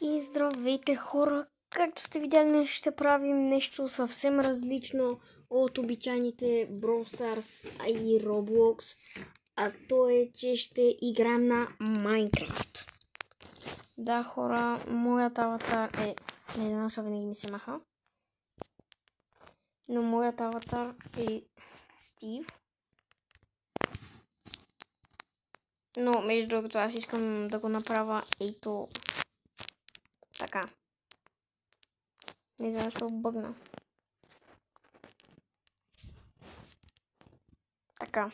И здравейте хора! Както сте видяли, днес ще правим нещо съвсем различно от обичайните Brawl Stars и Roblox. А то е, че ще играем на Minecraft. Да, хора, моят аватар е... Не знам, защо винаги ми се маха. Но моят аватар е Стив. Но, между другото, аз искам да го направя ето така. Не знам, защо бъгна. Така.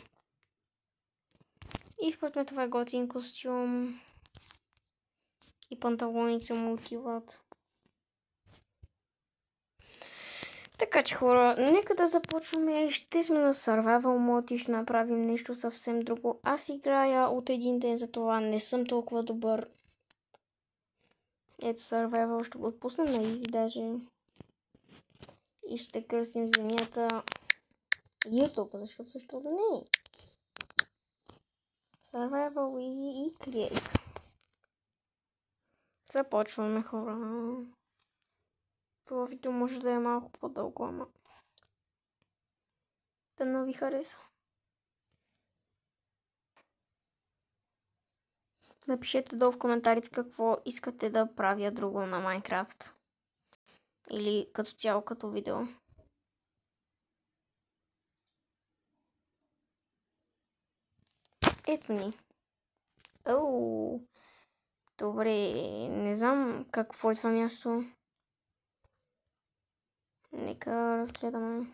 И според мен това е готин костюм. И панталоните му отиват. Така че хора, нека да започваме. Ще сме на Survival Mode и ще направим нещо съвсем друго. Аз играя от един ден, затова не съм толкова добър. Ето Survival ще го отпусна на Easy даже. И ще кръстим земята YouTube, защото също да не е. Survival Easy и Create. Започваме хора. Това видео може да е малко по-дълго, ама да ви хареса. Напишете долу в коментарите какво искате да правя друго на Майнкрафт. Или като цяло като видео. Ето ни. Оу. Добре, не знам какво е това място. Нека разгледаме.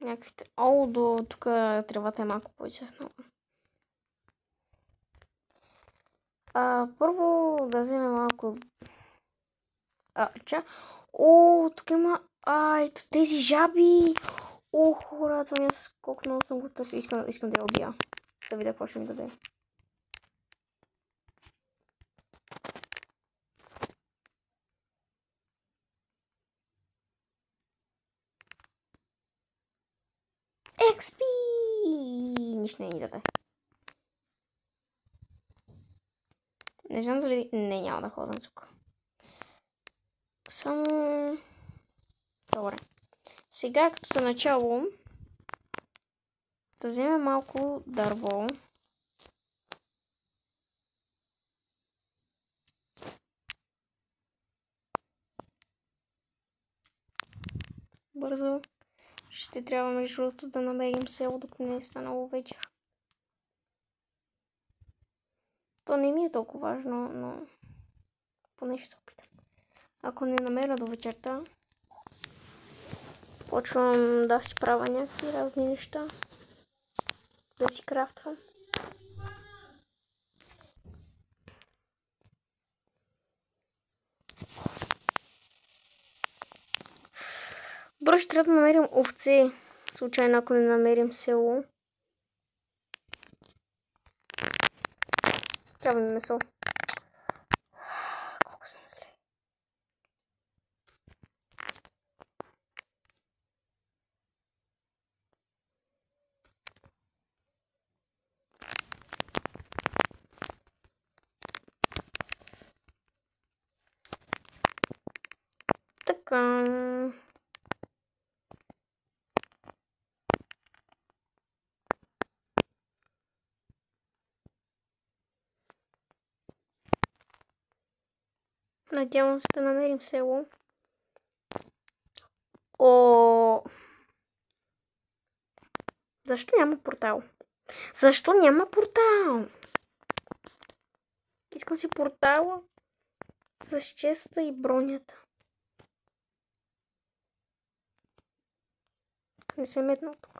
Някакви... Оу, до тук тревата е малко по-изсъхнала. Първо да вземем малко... О, тук има... ето тези жаби! О, хора, това място, колко много съм го търсил. Искам да я убия. Да видя какво ще ми даде. XP! Нищо не ни даде. Не знам дали... Не, няма да ходя тук. Само... Добре. Сега, като за начало, да вземем малко дърво. Бързо. Ще трябва между другото да намерим село, докато не е станало вечер. То не ми е толкова важно, но поне ще се опитам. Ако не намеря до вечерта, почвам да си правя някакви разни неща. Да си крафтвам. Бро, ще трябва да намерим овце. Случайно, ако не намерим село. Трябва да месо. Колко съм зле. Така. Надявам се да намерим село. О! Защо няма портал? Защо няма портал? Искам си портала с честа и бронята. Не се метна тук.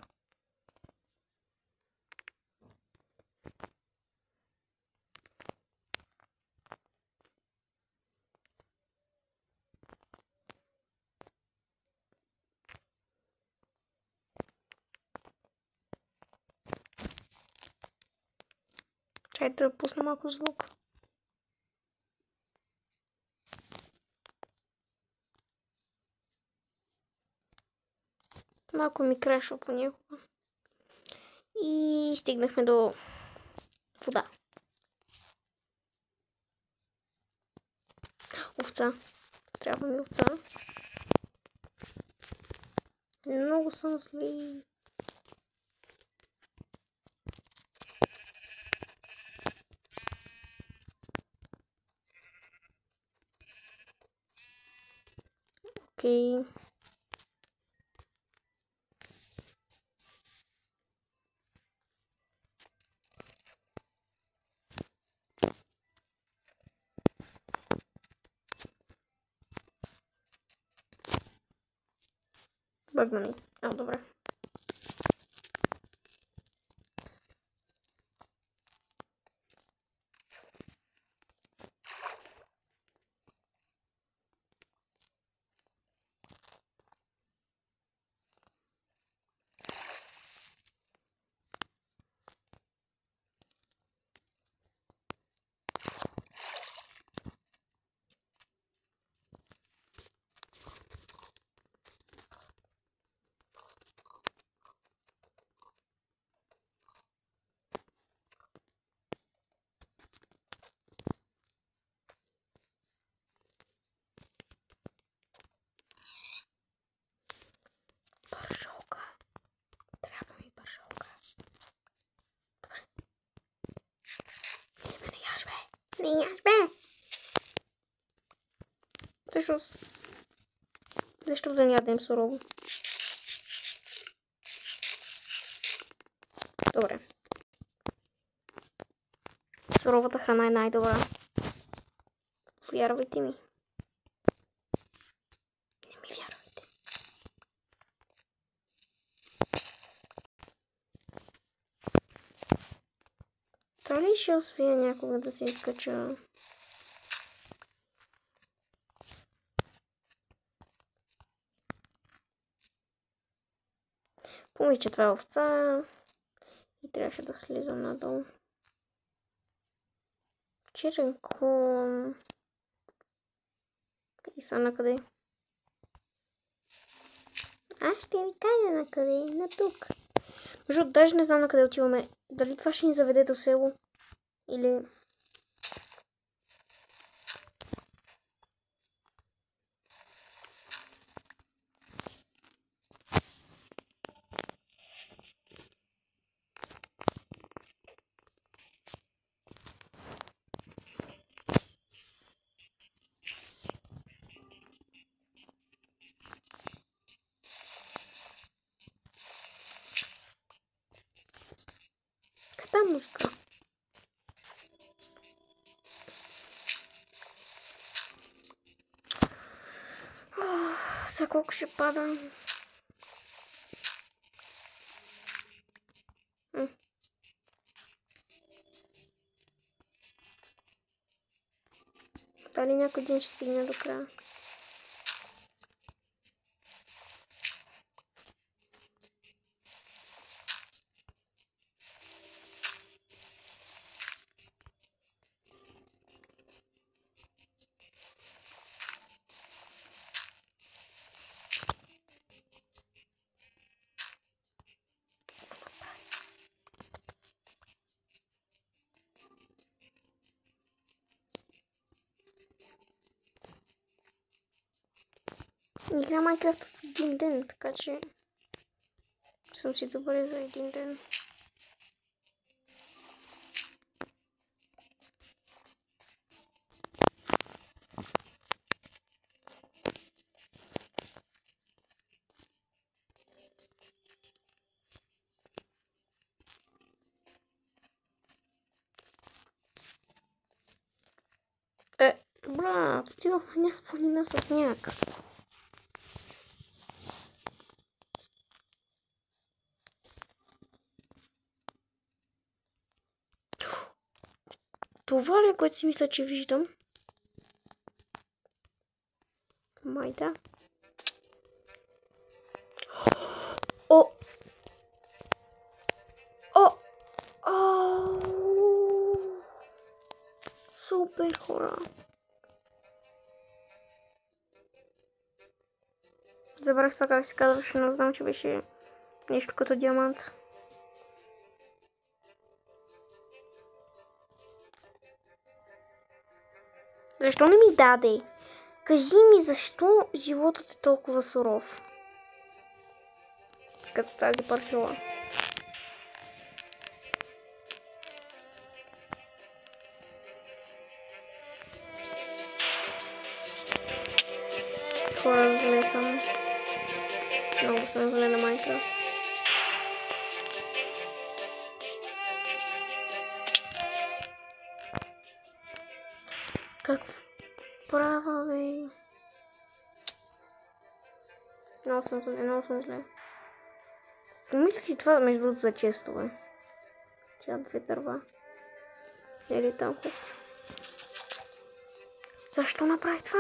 Чайте да пусна малко звук. Малко ми крашва понякога. И стигнахме до вода. Овца. Трябва ми овца. Много съм зли. Окей. Бъгнани. Добре. Пържолка. Трябва ми пържолка. Не яш, бе. Не яш, бе. Защо да не ядем сурово? Добре. Суровата храна е най-добра. Вярвайте ми. Не ми вярвайте. Това ли ще успея някога да се изкача? Помни, че това е овца и трябваше да слизам надолу. Черен кон. И са накъде? Аз ще ви кажа накъде. На тук. Между даже не знам на къде отиваме. Дали това ще ни заведе до село? Или... Каква музика? За колко ще пада? Дали някой ден ще стигне до края? Игра Майнкрафт от един ден, така че съм си добре за един ден. Брат, отидох на някаква планина с сняг. Това ли, което си мисля, че виждам? Май да. О! О! О! Супер, хора! Забрах това как се казваше, но знам, че беше нещо като диамант. Защо не ми даде? Кажи ми, защо животът е толкова суров? Като тази парчела. Хора, зле съм. Много съм зле на Майнкрафт. Какво права, бе? Много съм зле, много съм зле. Помислих си това между другото за често, бе. Тя две дърва. Или там ход. Защо направих това?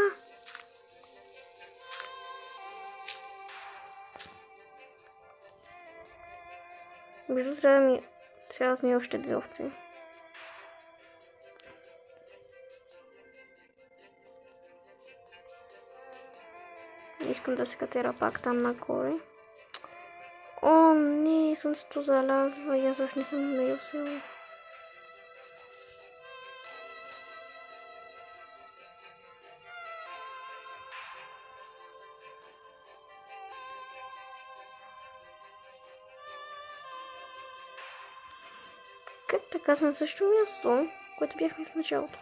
Между трябва да ми още две овци. Искам да се катера пак там нагоре. О, не, слънцето залязва и аз още не съм намерил село. Как така сме на същото място, което бяхме в началото?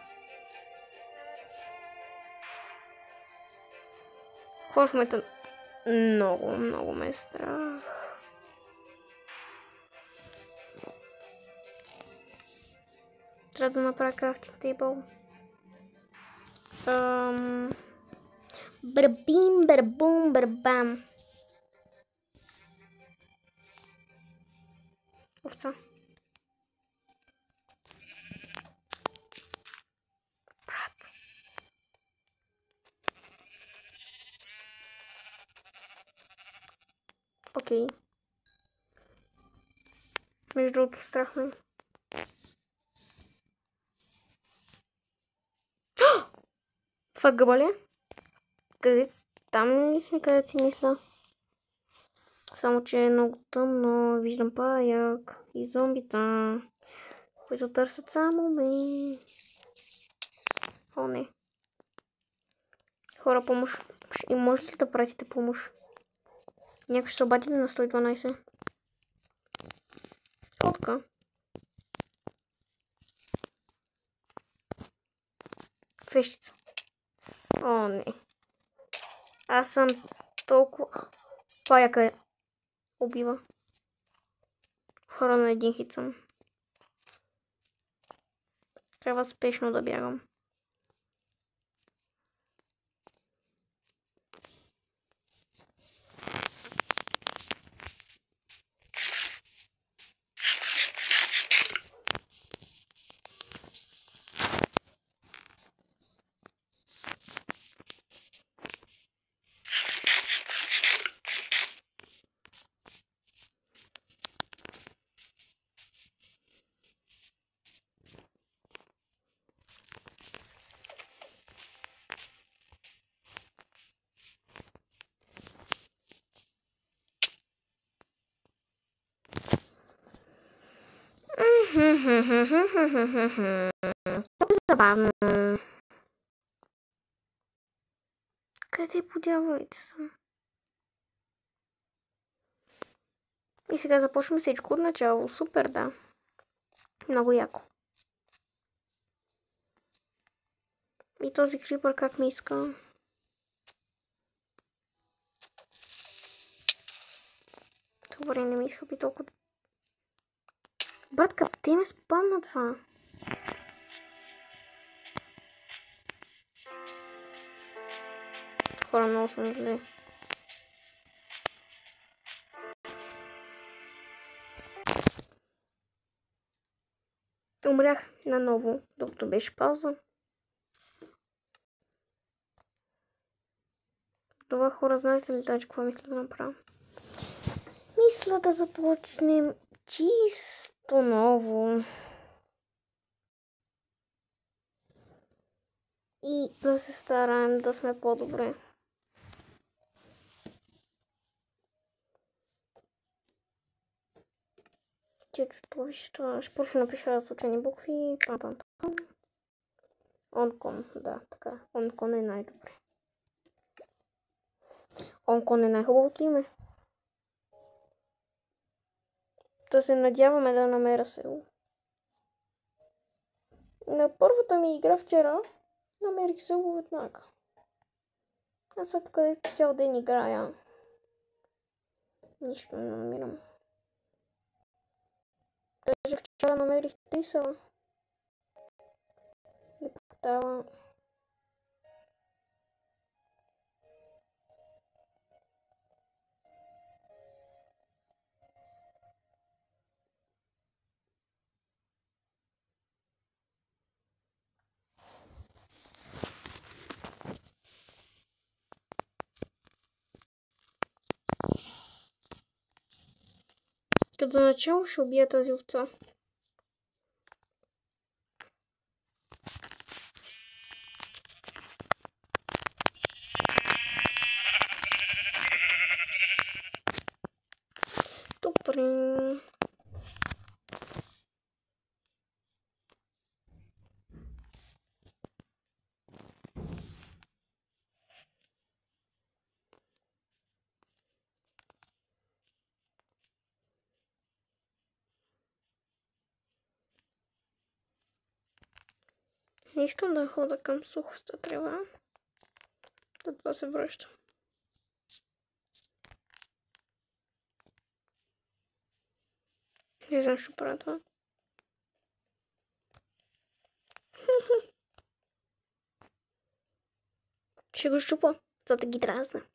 Хора, в момента много ме е страх. Трябва да направя крафтинг тейбъл. Бърбим, бърбум, бърбам. Овца. Брат. Окей. Между другото, страх ме. Това гъба ли? Къде? Там ли сме, където си мисля? Само, че е много тъмно. Виждам паяк и зомбита, които търсят само ме. О, не. Хора, помощ. И можете ли да пратите помощ? Някой ще се обади на 112. Котка. Вещица. О, не. Аз съм толкова... Паяка е. Убива. Хора, на един хит съм. Трябва спешно да бягам. Много забавно. Къде по дяволите съм? И сега започваме всичко от начало. Супер, да. Много яко. И този крипър как ми иска. Добре, не ми иска би толкова. Брат, къде ме спамна това? Хора, много съм зле. Умрях наново, докато беше пауза. Това хора, знаете ли даже какво мисля да направя? Мисля да започнем чисто ново. И да се стараем да сме по-добре. Чечето, вижте, ще почна да напиша случайни букви. Пам-пам-пам. Онкон, да, така. Онкон е най-добре. Онкон е най-хубавото име. Да се надяваме да намеря село. На първата ми игра вчера намерих село веднага. Аз сега къде цял ден играя. Нищо не намирам. Даже вчера намерих 3 села. Лепотава. Като за начало ще убия тази овца. Добре. Не искам да хода към сухата трева. Затова се връщам. Не знам, ще правя това. Ще го щупа, за да ги дразна.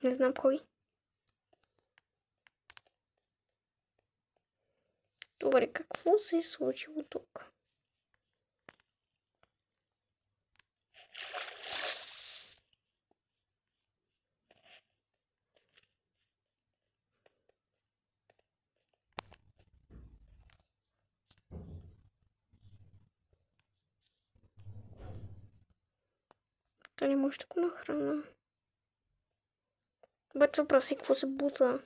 Не знам кой. Добре, какво се е случило тук? Да не може да го нахрана. Обаче въпроси какво се бута.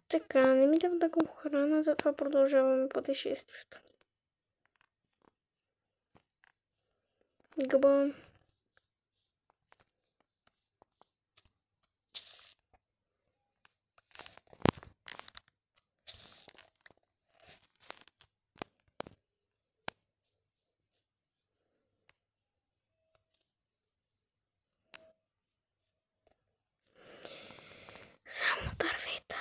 Така, не ми дава да го храна, затова продължаваме пътешествието. Гъба. Само дървета.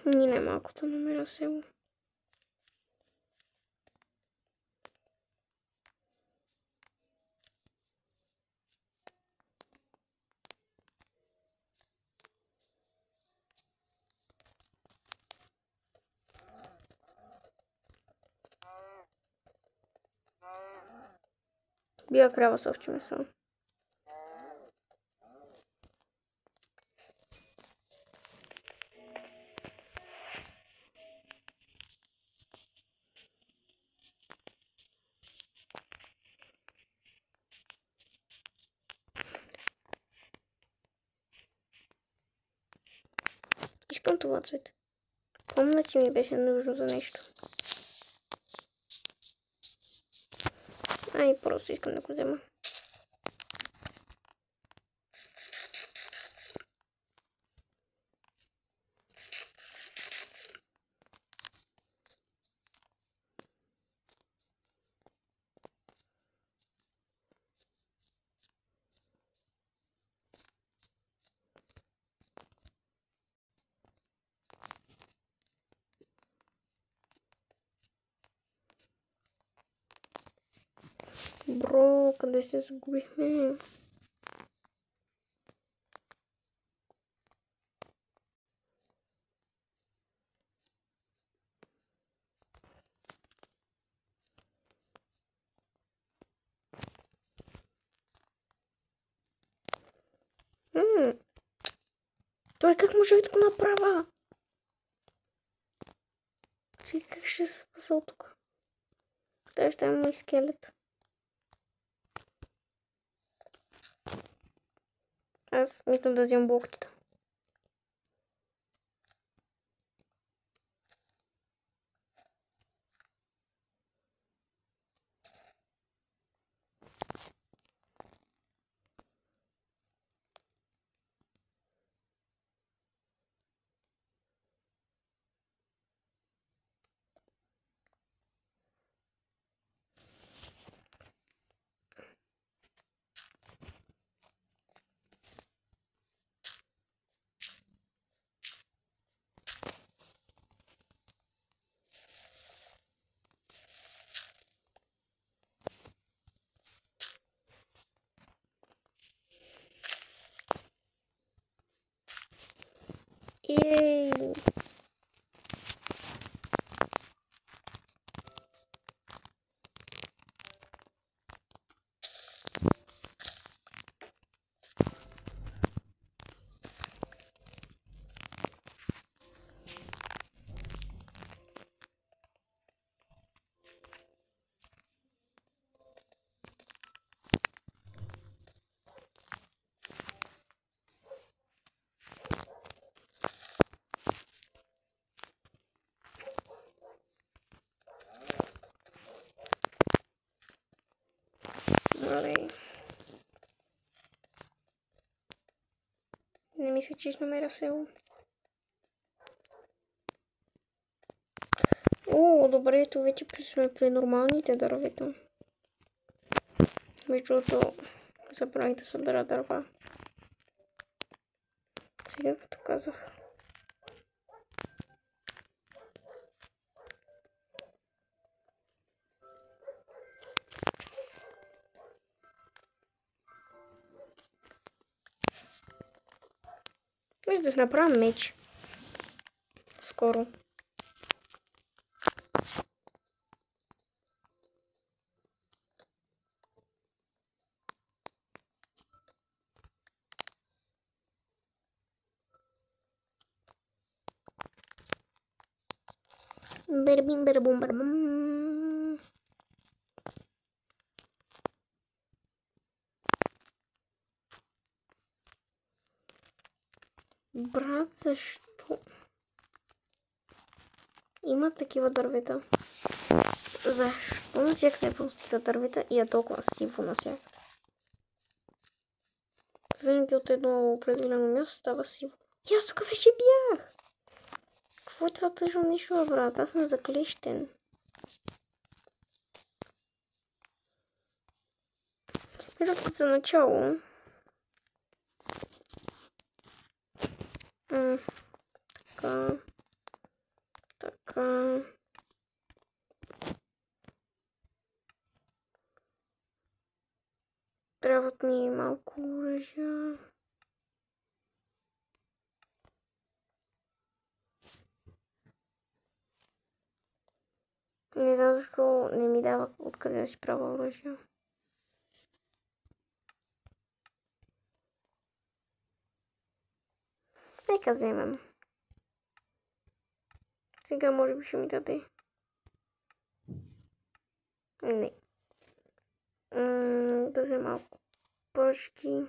Ни най-малкото намеря село. Бия крава съвче месо. Искам това цвете. Помня, че ми беше нужно за нещо. Ай, просто искам да го взема. Бро, къде се загубихме? Той как може да го направя? Как ще се спаса от тук? Къде ще е мой скелет? Аз мислям да вземам блоките. Ей! Добре. Не мисля, че ще намеря село. О, добре, ето вече сме при нормалните дървета. Между другото, забравих да събера дърва. Сега като казах. Може да си направим меч. Скоро. Бербим, бербум, бербум. Брат, защо? Има такива дървета. Защо навсякъде простите дървета и е толкова сиво навсякъде? Винаги от едно определено място става сиво. И аз тук вече бях! Какво е това тъжно нещо, брат? Аз съм заклещен. Между другото, за начало. Така. Така. Трябват ми малко оръжия. Не знам защо не ми дава откъде да си правя оръжия. Нека вземем. Сега може би ще ми даде. Не. Да взема малко пръчки.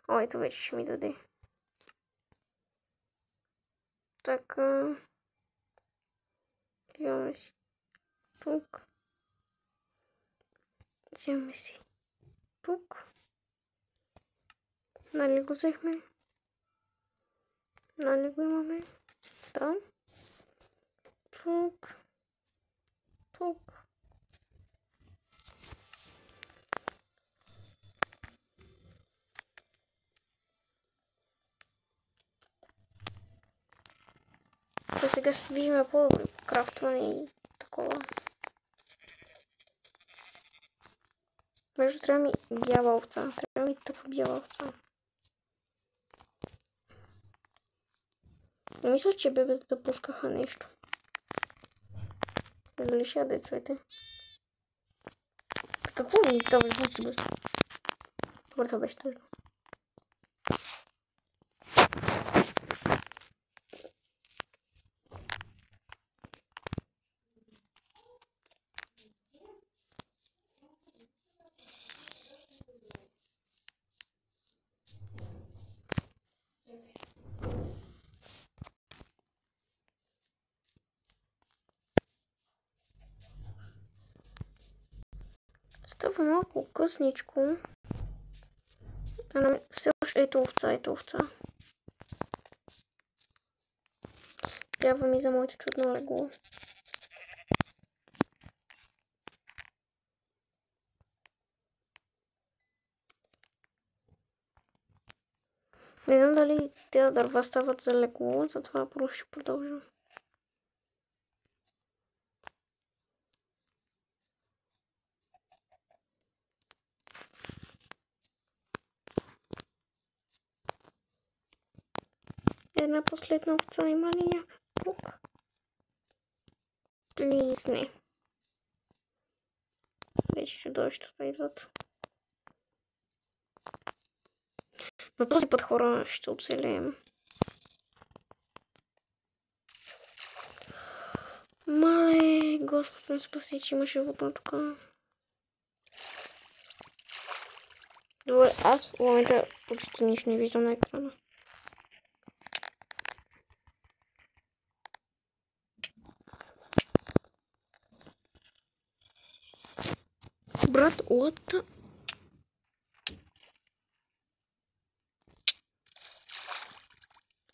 О, ето вече ще ми даде. Така. Вземаме си тук. Вземаме си тук. Нали го взехме? Нали го имаме? Да. Тук. Тук. То сега ще видим по-добре крафтване и такова. Между трябва ми бяла овца. Трябва ми тъпа бяла овца. Не мисля, че бебетата пускаха нещо. Дали ще яде цвете? Какво ми издава звуци, бе? Добре, това беше тъжно. Става малко късничко. Все още ето овца. Трябва ми за моето чудно легло. Не знам дали тези дърва стават за легло, затова просто ще продължа. Една последна овца има ли някак тук? Плиз, не. Вече ще дойдат да идват. Но този път хора ще оцелеем. Мале, Господ ме спаси, че има животно тук. Добре, аз в момента почти нищо не виждам на екрана. Брат, what?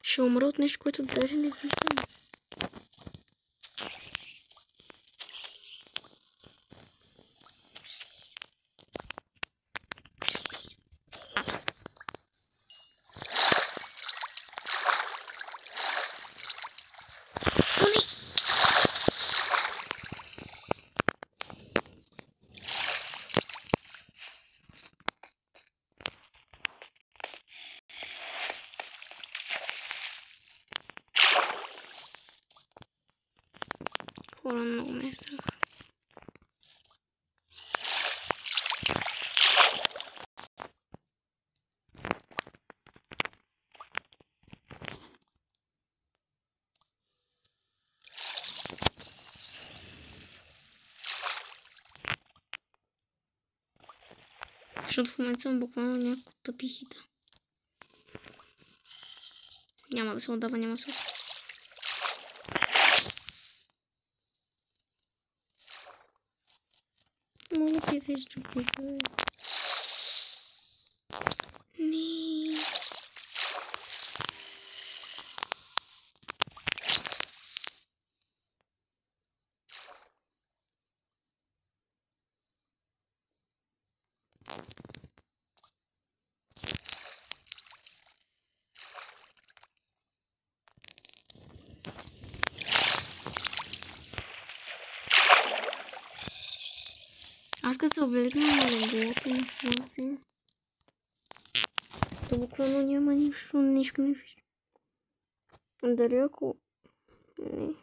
Ще умра от нещо, което даже не виждам. Хора, много ме е страх. Защото в момента съм буквално някакво тъпи хита. Няма да се отдава, няма да се отдава. Мога ти се щупи се, бе. Не. Аз като се облегна на леглото на слънце, то буквално няма нищо не виждам. Дали ако... Не.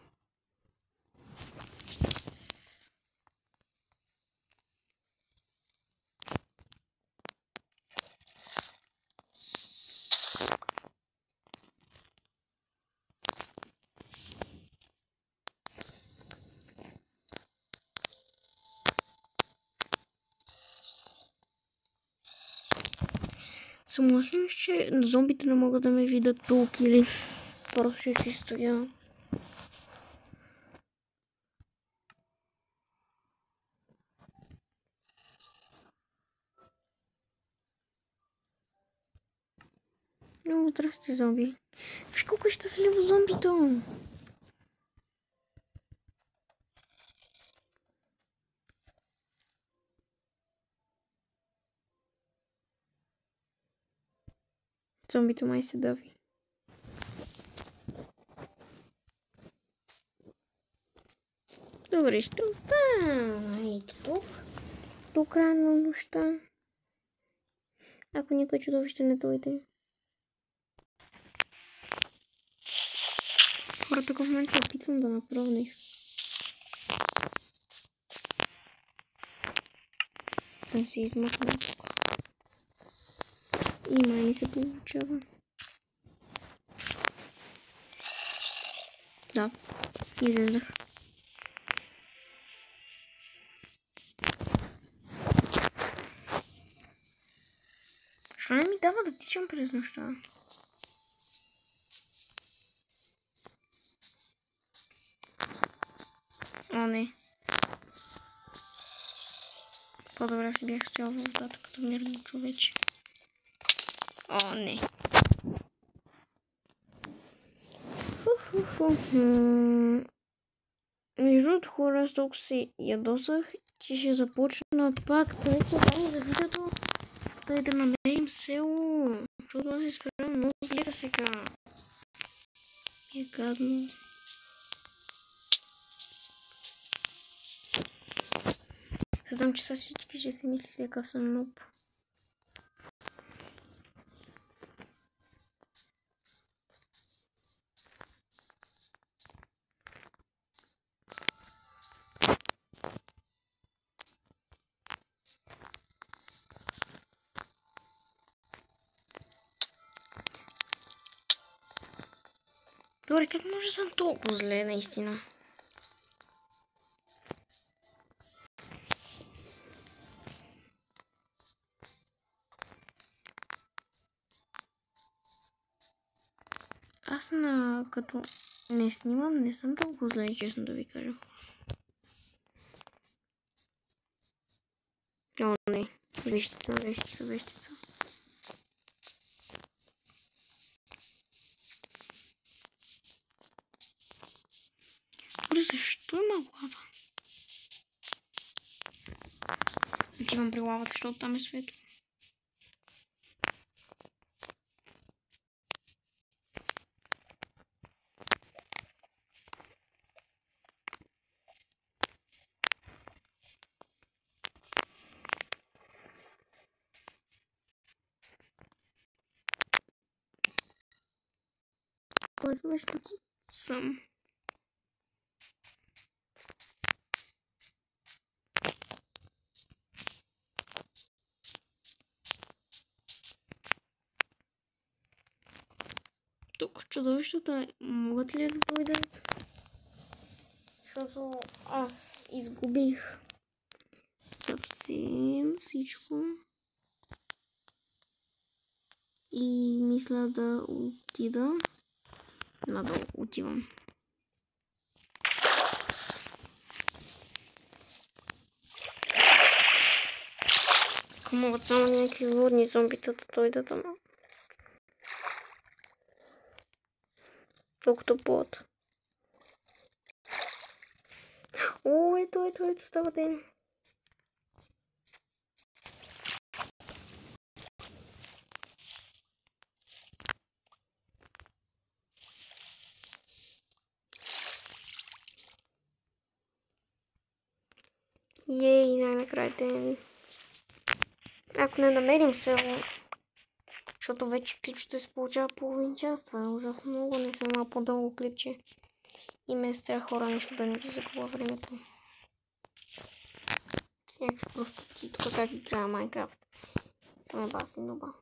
Съмнашен, че зомбите не могат да ме видят тук или просто ще си стоя. Много здрасти, зомби. Виж колко е щастливо зомбито. Зомбито май се дави. Добре, ще остана ето тук. До края на нощта. Ако никой чудовище не дойде. Хора, тук в момента се опитвам да направя нещо. Да се измъкна. И май не се получава. Да, излезах. Що не ми дава да тичам през нощта? О, не. По-добре си бях стоял в водата като мирно човече. О, не. Между другото, хора, аз толкова се ядосах, че ще започна пак поне задание за видеото. Дай да намерим село. Защото аз се справям много зле за сега. Е гадно. Знам, че са всички ще си мислите какъв съм нуп. Добре, как може да съм толкова зле, наистина? Аз като не снимам, не съм толкова зле, честно да ви кажа. О, не. Вещица. Добре, защо има лава? Отивам при лавата, защото там е светло. Който беше тук съм. Тук чудовищата могат ли да дойдат? Защото аз изгубих съвсем всичко. И мисля да отида. Надолу отивам. Ако могат само някакви водни зомбита да дойдат, ама. Колкото плод. О, ето, става ден. Ей, най-накрая ден. Ако не намерим село, защото вече клипчето се получава половин час, това е ужасно много, не съм малко по-дълго клипче. И ме е страх хора нещо да не ви загубя времето. Всякакви простоти, тук как играя Майнкрафт. Само бас и нуба.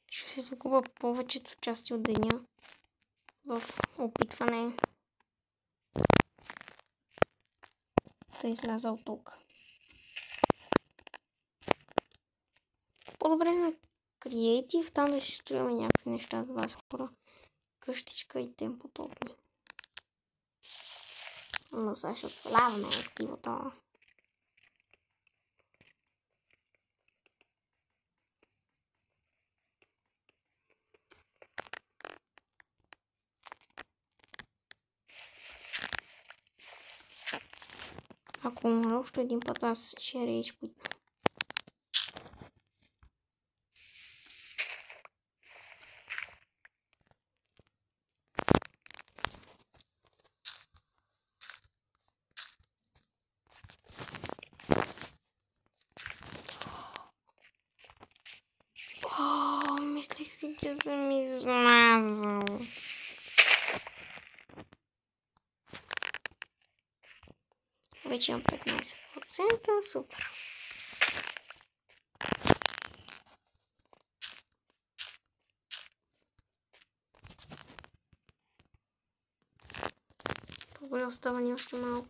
Ще се загубя повечето части от деня в опитване да изляза от тук. По-добре на креатив, там да си строим някакви неща за вас хора. Къщичка и тем подобни. Но сега ще оцеляваме активото. Ако умра още един път, аз ще рейдж quit. Мислих си, че съм измазал. Вече имам 15%, супер. Това остава ни още малко.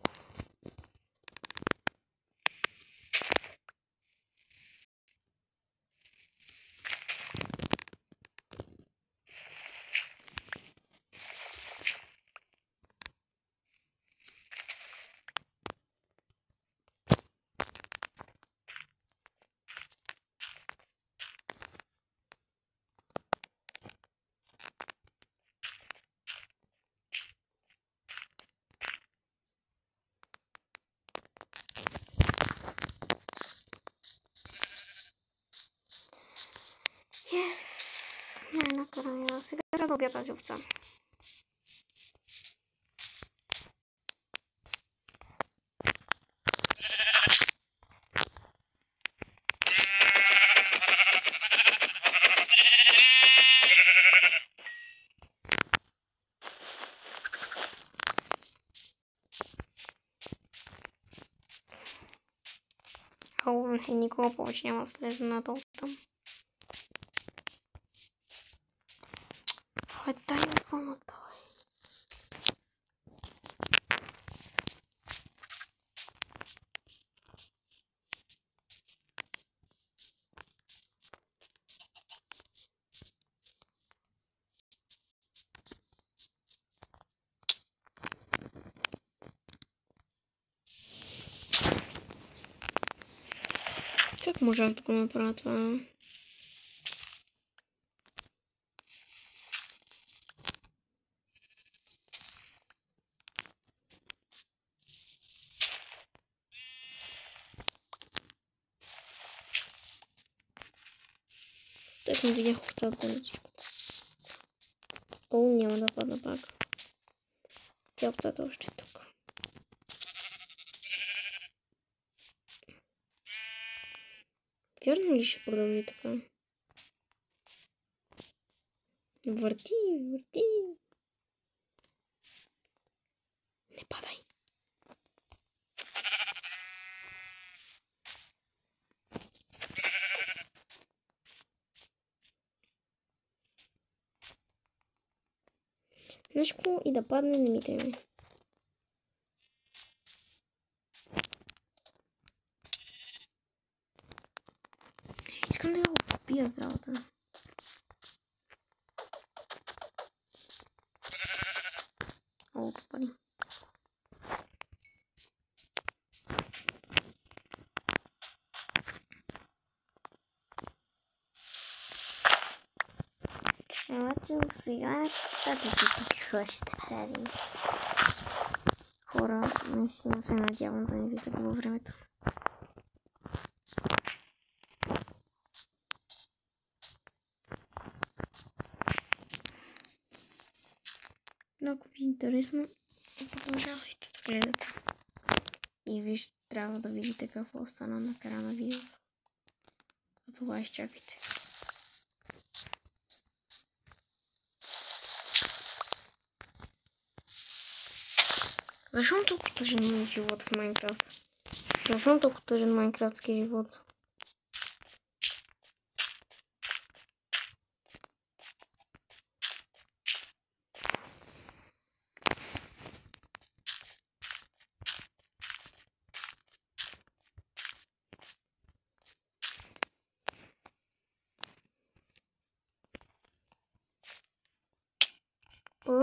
Yes! Най-накрая. Сега трябва да убия тази овца. И никога повече няма да слезе надолу там. Дай информа той. Как можах да го направя това? Так не видях овца болети. О, няма да падна пак. Тя овцата още е тук. Вярно ли ще продължи така? Върти, върти. Не падай. Знаеш какво? И да падне, не ми трябва. Искам да го попия здравата. О, попади. Обаче сега какво ще правим? Хора, наистина се надявам да не ви загубя времето. Но ако ви е интересно, продължавайте да гледате. И виж, трябва да видите какво стана на края на видеото. За това изчакайте. Защо е толкова тъжен мой живот в Майнкрафт? Защо е толкова тъжен майнкрафтски живот?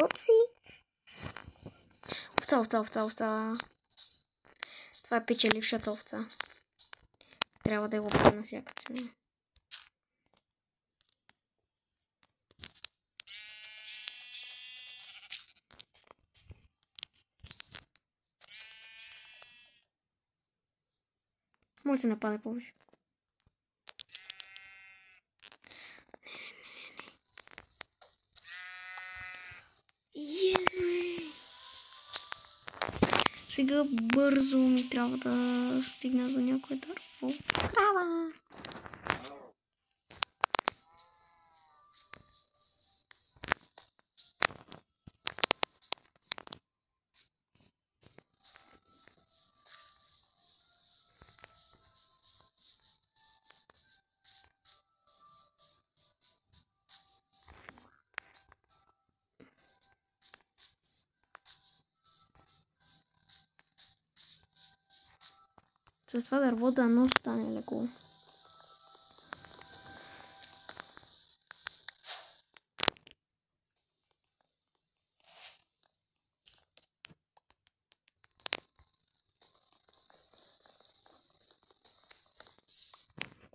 Упси! Овца. Това е печелившата овца. Трябва да я убия на всяка цена. Може да се нападе повече. Сега бързо ми трябва да стигна до някой дърво. Крава! с това дърво дано стане леко.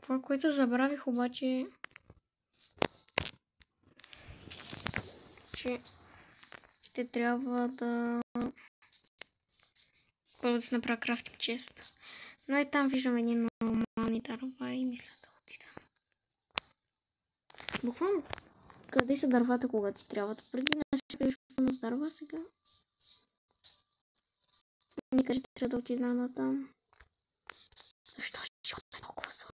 Това, което забравих обаче, че ще трябва да първо да си направя крафтинг чест. Но и там виждам едни нормални дърва и мисля да отида. Буквално, къде са дървата, когато ти трябват? Преди да си спреш с дърва сега. Ми кажи, трябва да отида на там. Защо живот е толкова суров?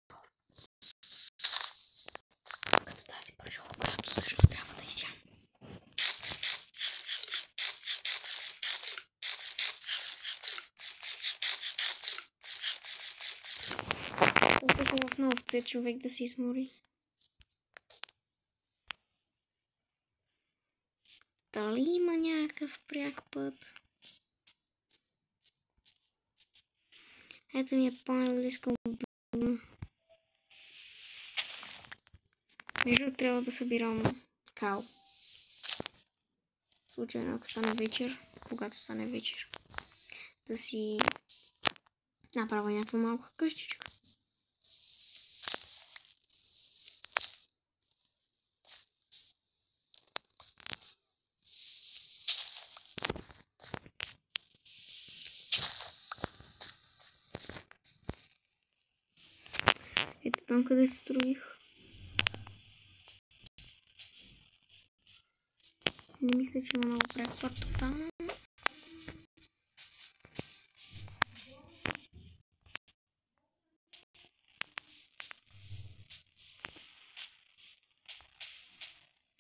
Като тази пържола, която всъщност трябва да изям. Толкова в нов овце човек да се измори. Дали има някакъв пряк път? Ето ми е по-близко от дома. Между трябва да събирам кал. Случайно, ако стане вечер, когато стане вечер, да си направя някаква малка къщичка. Ето там, къде се строих. Не мисля, че има много пряк път там.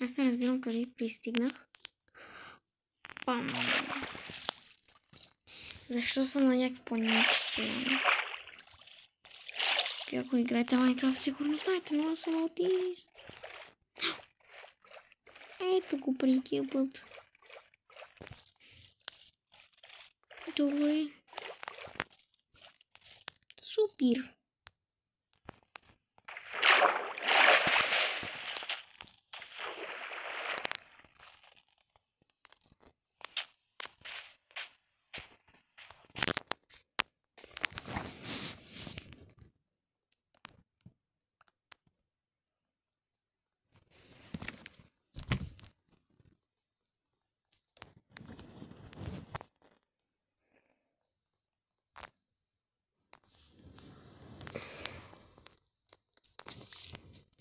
Аз не разбирам къде пристигнах. Пам! Защо съм на някакво по-ниско стояние? Вие ако играете Майнкрафт, сигурно знаете, но аз съм аутист. Ето го прикия път. Добре. Супер.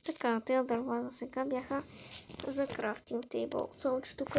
Така, тези дърва за сега бяха за крафтинг тейбъл. Само че тук